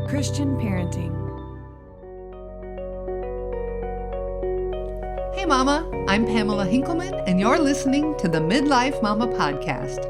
Christian Parenting. Hey Mama, I'm Pamela Hinkleman, and you're listening to the Midlife Mama Podcast,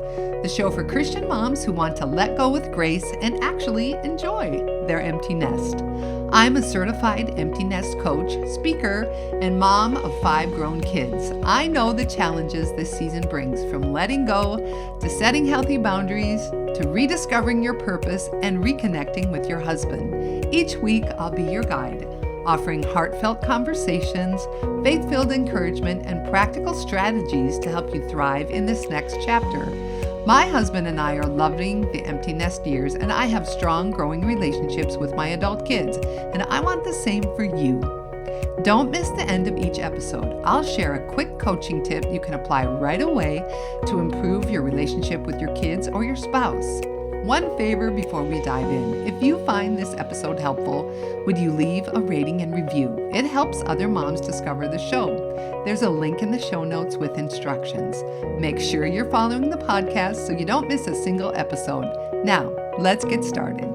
the show for Christian moms who want to let go with grace and actually enjoy their empty nest. I'm a certified empty nest coach, speaker, and mom of 5 grown kids. I know the challenges this season brings, from letting go to setting healthy boundaries to rediscovering your purpose and reconnecting with your husband. Each week, I'll be your guide, offering heartfelt conversations, faith-filled encouragement, and practical strategies to help you thrive in this next chapter. My husband and I are loving the empty nest years, and I have strong, growing relationships with my adult kids, and I want the same for you. Don't miss the end of each episode. I'll share a quick coaching tip you can apply right away to improve your relationship with your kids or your spouse. One favor before we dive in. If you find this episode helpful, would you leave a rating and review? It helps other moms discover the show. There's a link in the show notes with instructions. Make sure you're following the podcast so you don't miss a single episode. Now, let's get started.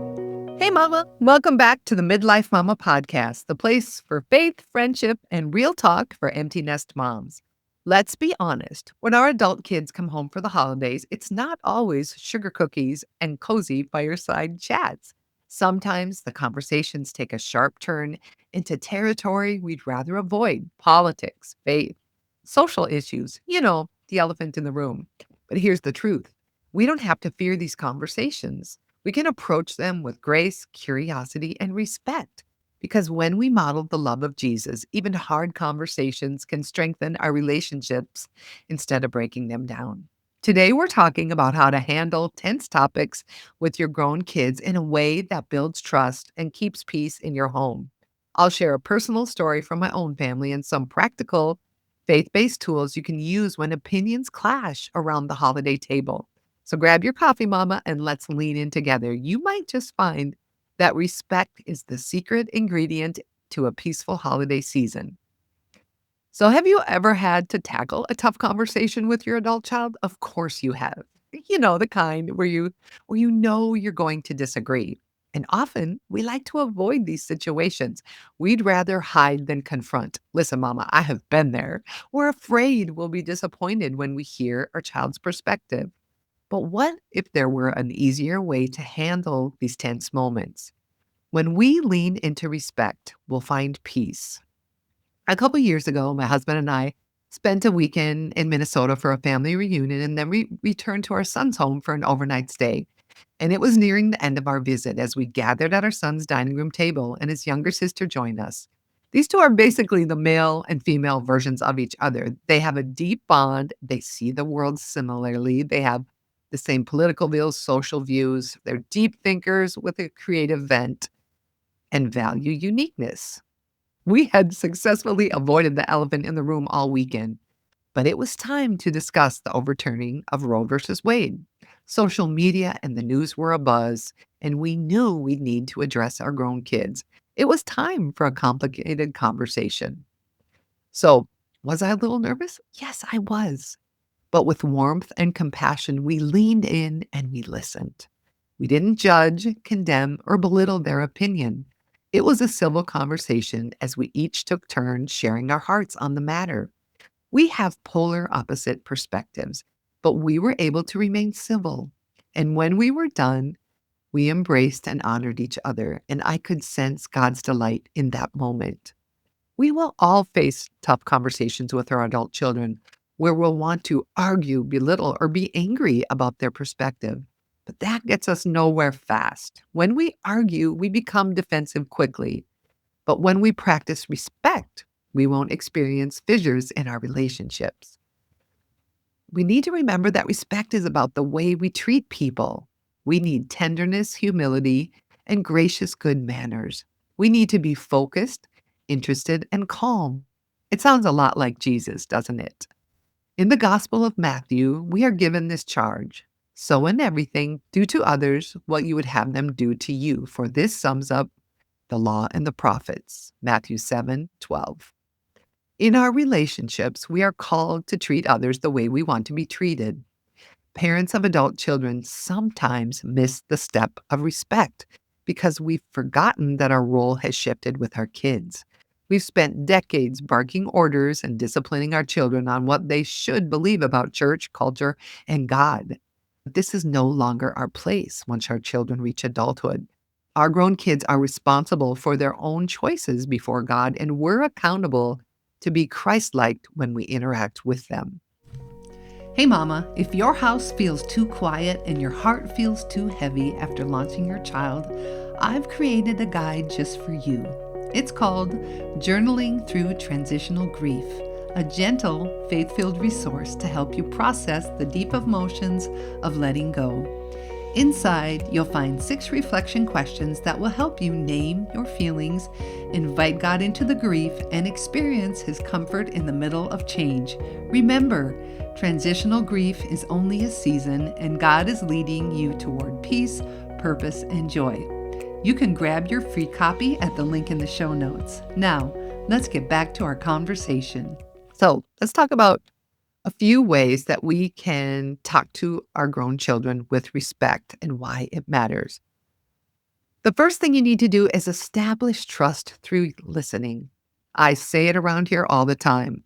Hey Mama, welcome back to the Midlife Mama Podcast, the place for faith, friendship, and real talk for empty nest moms. Let's be honest, when our adult kids come home for the holidays, it's not always sugar cookies and cozy fireside chats. Sometimes the conversations take a sharp turn into territory we'd rather avoid: politics, faith, social issues, the elephant in the room. But here's the truth: we don't have to fear these conversations. We can approach them with grace, curiosity, and respect. Because when we model the love of Jesus, even hard conversations can strengthen our relationships instead of breaking them down. Today, we're talking about how to handle tense topics with your grown kids in a way that builds trust and keeps peace in your home. I'll share a personal story from my own family and some practical, faith-based tools you can use when opinions clash around the holiday table. So grab your coffee, Mama, and let's lean in together. You might just find that respect is the secret ingredient to a peaceful holiday season. So have you ever had to tackle a tough conversation with your adult child? Of course you have. The kind where you know you're going to disagree. And often we like to avoid these situations. We'd rather hide than confront. Listen, Mama, I have been there. We're afraid we'll be disappointed when we hear our child's perspective. But what if there were an easier way to handle these tense moments? When we lean into respect, we'll find peace. A couple years ago, my husband and I spent a weekend in Minnesota for a family reunion, and then we returned to our son's home for an overnight stay. And it was nearing the end of our visit as we gathered at our son's dining room table, and his younger sister joined us. These two are basically the male and female versions of each other. They have a deep bond. They see the world similarly. They have the same political views, social views. They're deep thinkers with a creative bent and value uniqueness. We had successfully avoided the elephant in the room all weekend, but it was time to discuss the overturning of Roe versus Wade. Social media and the news were abuzz, and we knew we'd need to address our grown kids. It was time for a complicated conversation. So, was I a little nervous? Yes, I was. But with warmth and compassion, we leaned in and we listened. We didn't judge, condemn, or belittle their opinion. It was a civil conversation as we each took turns sharing our hearts on the matter. We have polar opposite perspectives, but we were able to remain civil. And when we were done, we embraced and honored each other, and I could sense God's delight in that moment. We will all face tough conversations with our adult children where we'll want to argue, belittle, or be angry about their perspective. But that gets us nowhere fast. When we argue, we become defensive quickly. But when we practice respect, we won't experience fissures in our relationships. We need to remember that respect is about the way we treat people. We need tenderness, humility, and gracious good manners. We need to be focused, interested, and calm. It sounds a lot like Jesus, doesn't it? In the Gospel of Matthew, we are given this charge: "So in everything, do to others what you would have them do to you, for this sums up the law and the prophets." Matthew 7:12. In our relationships, we are called to treat others the way we want to be treated. Parents of adult children sometimes miss the step of respect because we've forgotten that our role has shifted with our kids. We've spent decades barking orders and disciplining our children on what they should believe about church, culture, and God. This is no longer our place once our children reach adulthood. Our grown kids are responsible for their own choices before God, and we're accountable to be Christ-like when we interact with them. Hey mama, if your house feels too quiet and your heart feels too heavy after launching your child, I've created a guide just for you. It's called Journaling Through Transitional Grief, a gentle, faith-filled resource to help you process the deep emotions of letting go. Inside, you'll find 6 reflection questions that will help you name your feelings, invite God into the grief, and experience His comfort in the middle of change. Remember, transitional grief is only a season, and God is leading you toward peace, purpose, and joy. You can grab your free copy at the link in the show notes. Now, let's get back to our conversation. So, let's talk about a few ways that we can talk to our grown children with respect and why it matters. The first thing you need to do is establish trust through listening. I say it around here all the time.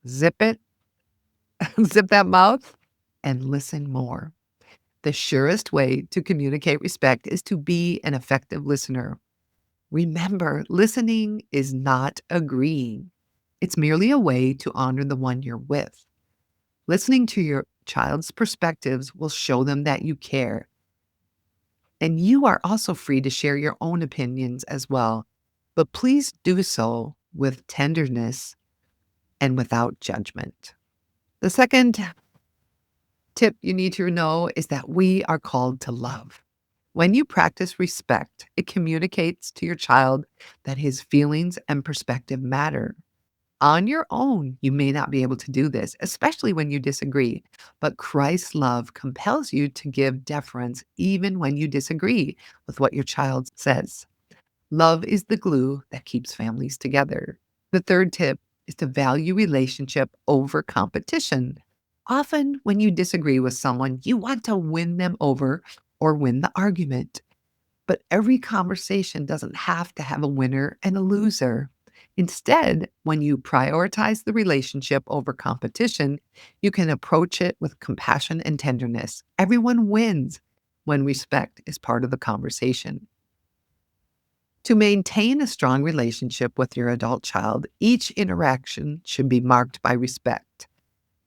Zip it, zip that mouth, and listen more. The surest way to communicate respect is to be an effective listener. Remember, listening is not agreeing. It's merely a way to honor the one you're with. Listening to your child's perspectives will show them that you care. And you are also free to share your own opinions as well, but please do so with tenderness and without judgment. The second tip you need to know is that we are called to love. When you practice respect, it communicates to your child that his feelings and perspective matter. On your own, you may not be able to do this, especially when you disagree. But Christ's love compels you to give deference even when you disagree with what your child says. Love is the glue that keeps families together. The third tip is to value relationship over competition. Often, when you disagree with someone, you want to win them over or win the argument. But every conversation doesn't have to have a winner and a loser. Instead, when you prioritize the relationship over competition, you can approach it with compassion and tenderness. Everyone wins when respect is part of the conversation. To maintain a strong relationship with your adult child, each interaction should be marked by respect.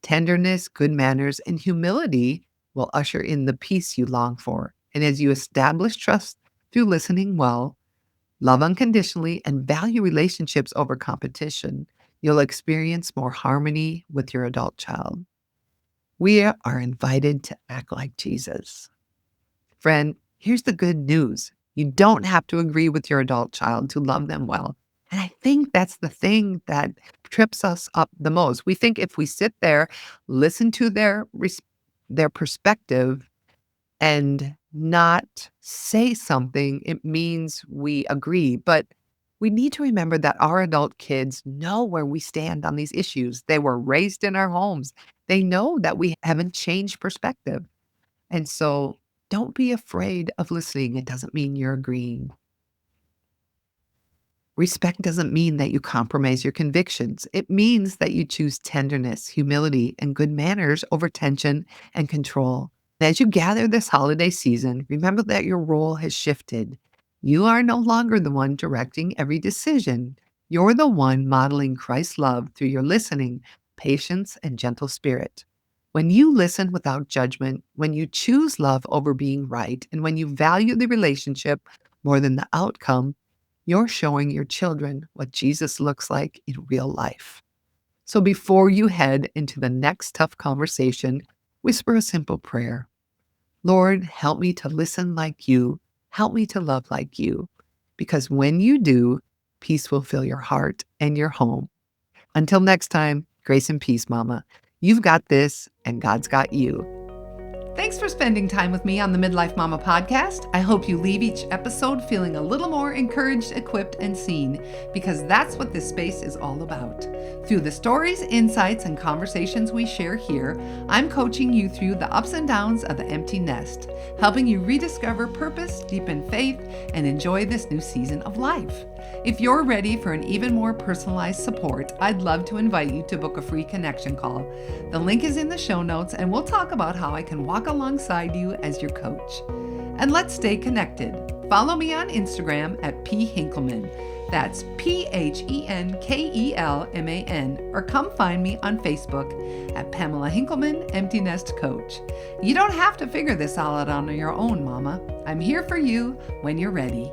Tenderness, good manners, and humility will usher in the peace you long for. And as you establish trust through listening well, love unconditionally, and value relationships over competition, you'll experience more harmony with your adult child. We are invited to act like Jesus. Friend, here's the good news. You don't have to agree with your adult child to love them well. And I think that's the thing that trips us up the most. We think if we sit there, listen to their perspective, and not say something, it means we agree. But we need to remember that our adult kids know where we stand on these issues. They were raised in our homes. They know that we haven't changed perspective. And so don't be afraid of listening. It doesn't mean you're agreeing. Respect doesn't mean that you compromise your convictions. It means that you choose tenderness, humility, and good manners over tension and control. As you gather this holiday season, remember that your role has shifted. You are no longer the one directing every decision. You're the one modeling Christ's love through your listening, patience, and gentle spirit. When you listen without judgment, when you choose love over being right, and when you value the relationship more than the outcome, you're showing your children what Jesus looks like in real life. So before you head into the next tough conversation, whisper a simple prayer. Lord, help me to listen like you. Help me to love like you. Because when you do, peace will fill your heart and your home. Until next time, grace and peace, Mama. You've got this, and God's got you. Thanks for spending time with me on the Midlife Mama podcast. I hope you leave each episode feeling a little more encouraged, equipped, and seen, because that's what this space is all about. Through the stories, insights, and conversations we share here, I'm coaching you through the ups and downs of the empty nest, helping you rediscover purpose, deepen faith, and enjoy this new season of life. If you're ready for an even more personalized support, I'd love to invite you to book a free connection call. The link is in the show notes, and we'll talk about how I can walk alongside you as your coach. And let's stay connected. Follow me on Instagram at @PHinkelman. That's PHENKELMAN, or come find me on Facebook at Pamela Hinkelman, Empty Nest Coach. You don't have to figure this all out on your own, Mama. I'm here for you when you're ready.